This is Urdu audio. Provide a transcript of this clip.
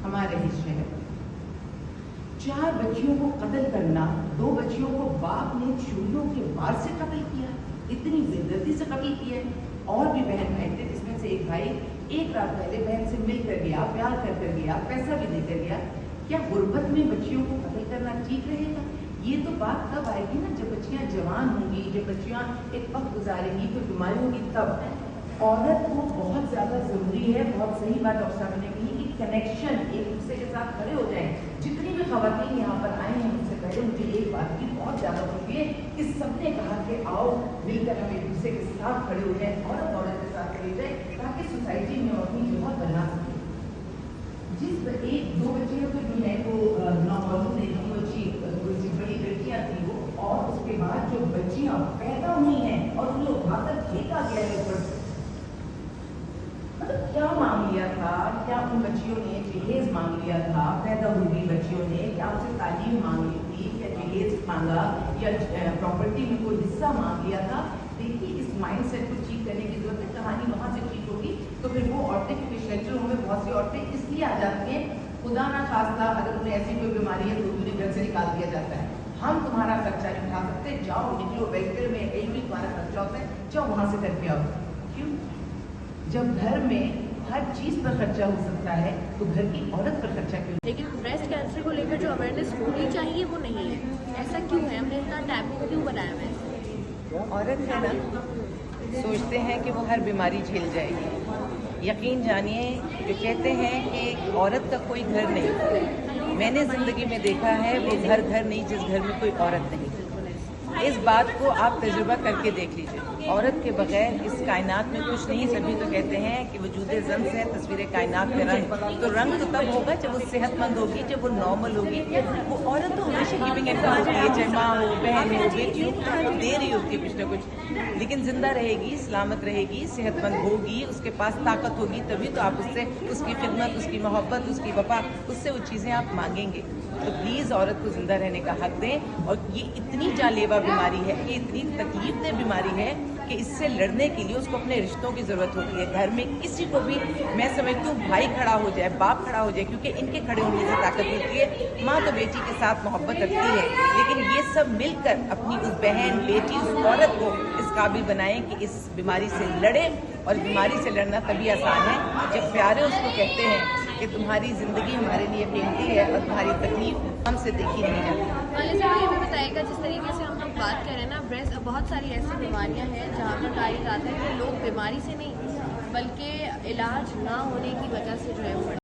ہمارے ہی شہر 4 بچیوں کو قتل کرنا، 2 بچیوں کو باپ نے چوریوں کے وار سے قتل کیا، اتنی زندگی سے قتل کیا ہے. اور بھی بہن بھائی تھے جس میں سے ایک بھائی ایک رات پہلے بہن سے مل کر گیا، پیار کر گیا، پیسہ بھی دے کر گیا. کیا غربت میں بچیوں کو قتل کرنا ٹھیک رہے گا؟ یہ تو بات تب آئے گی نا جب بچیاں جوان ہوں گی، جب بچیاں ایک وقت گزاریں گی، کوئی بیماری ہوگی تب. عورت کو بہت زیادہ ضروری ہے، بہت صحیح بات ڈاکٹر صاحب نے کہی کہ کنیکشن، ایک دوسرے کے ساتھ کھڑے ہو جائیں. جتنی بھی خواتین یہاں پر آئی ہیں مجھ سے پہلے، مجھے ایک بات کی بہت زیادہ خوشی ہے کہ سب نے کہا کہ آؤ مل کر ہم ایک دوسرے کے ساتھ کھڑے ہو جائیں، عورت کے ساتھ کھڑے ہو جائیں تاکہ سوسائٹی میں اپنی جگہ بنا سکیں. جس 1-2 بچیاں تو جو ہے وہ نومولود نہیں تھی، وہ بڑی لڑکیاں تھیں وہ، اور اس کے بعد جو بچیاں پیدا ہوئی ہیں اور ان کو اٹھا کر پھینکا گیا ہے اوپر سے. مطلب کیا مانگ لیا تھا؟ کیا ان بچیوں نے جہیز مانگ لیا تھا؟ پیدا ہوئی بچیوں نے کیا ان سے تعلیم مانگ لی تھی، یا جہیز مانگا، یا پراپرٹی میں کوئی حصہ مانگ لیا تھا؟ دیکھیے اس مائنڈ سیٹ کو ٹھیک کرنے کی ضرورت ہے. کہانی وہاں سے ٹھیک ہوگی تو پھر وہ عورتیں، کیونکہ شیلٹروں میں بہت سی عورتیں اس لیے آ جاتی ہیں، خدا نہ خواستہ اگر انہیں ایسی کوئی بیماری ہے تو انہیں گھر سے نکال دیا جاتا ہے. ہم تمہارا خرچہ نہیں اٹھا سکتے، جاؤ نکلو، ویلفیئر میں کہیں بھی تمہارا خرچہ ہوتا ہے، جاؤ وہاں سے کر کے آؤ. کیوں؟ جب گھر میں ہر چیز پر خرچہ ہو سکتا ہے تو گھر کی عورت پر خرچہ کیوں؟ لیکن بریسٹ کینسر کو لے کر جو اویئرنیس ہونی چاہیے وہ نہیں ہے. ایسا کیوں ہے؟ ہم نے اتنا ٹیبو کیوں بنایا ہوا ہے؟ عورت ہے نا، سوچتے ہیں کہ وہ ہر بیماری جھیل جائے گی. یقین جانیے، جو کہتے ہیں کہ عورت کا کوئی گھر نہیں، میں نے زندگی میں دیکھا ہے وہ گھر نہیں جس گھر میں کوئی عورت نہیں. اس بات کو آپ تجربہ کر کے دیکھ لیجیے. عورت کے بغیر اس کائنات میں کچھ نہیں. سبھی تو کہتے ہیں کہ وجود زن سے تصویر کائنات میں رنگ، تو رنگ تو تب ہوگا جب وہ صحت مند ہوگی، جب وہ نارمل ہوگی. وہ عورت تو ہمیشہ گیونگ ایکٹر ہوتی ہے، چاہے ماں ہو، بہن ہو، بیٹی ہو، دے رہی ہوتی ہے کچھ نہ کچھ، لیکن زندہ رہے گی، سلامت رہے گی، صحت مند ہوگی، اس کے پاس طاقت ہوگی، تبھی تو آپ اس سے اس کی خدمت، اس کی محبت، اس کی وفا، اس سے وہ چیزیں آپ مانگیں گے. تو پلیز عورت کو زندہ رہنے کا حق دیں. اور یہ اتنی جان لیوا بیماری ہے، یہ اتنی تکلیف دہ بیماری ہے کہ اس سے لڑنے کے لیے اس کو اپنے رشتوں کی ضرورت ہوتی ہے. گھر میں کسی کو بھی، میں سمجھتی ہوں بھائی کھڑا ہو جائے، باپ کھڑا ہو جائے، کیونکہ ان کے کھڑے ہونے سے طاقت ملتی ہے. ماں تو بیٹی کے ساتھ محبت رکھتی ہے، لیکن یہ سب مل کر اپنی اس بہن، بیٹی، اس عورت کو اس قابل بنائیں کہ اس بیماری سے لڑے. اور بیماری سے لڑنا تبھی آسان ہے جب پیارے اس کو کہتے ہیں کہ تمہاری زندگی ہمارے لیے قیمتی ہے اور تمہاری تکلیف ہم سے دیکھی نہیں جاتی. والد صاحب یہ بھی بتائے گا، جس طریقے سے ہم لوگ بات کر رہے ہیں نا، بریسٹ، بہت ساری ایسی بیماریاں ہیں جہاں پر کہا جاتا ہے کہ لوگ بیماری سے نہیں بلکہ علاج نہ ہونے کی وجہ سے جو ہے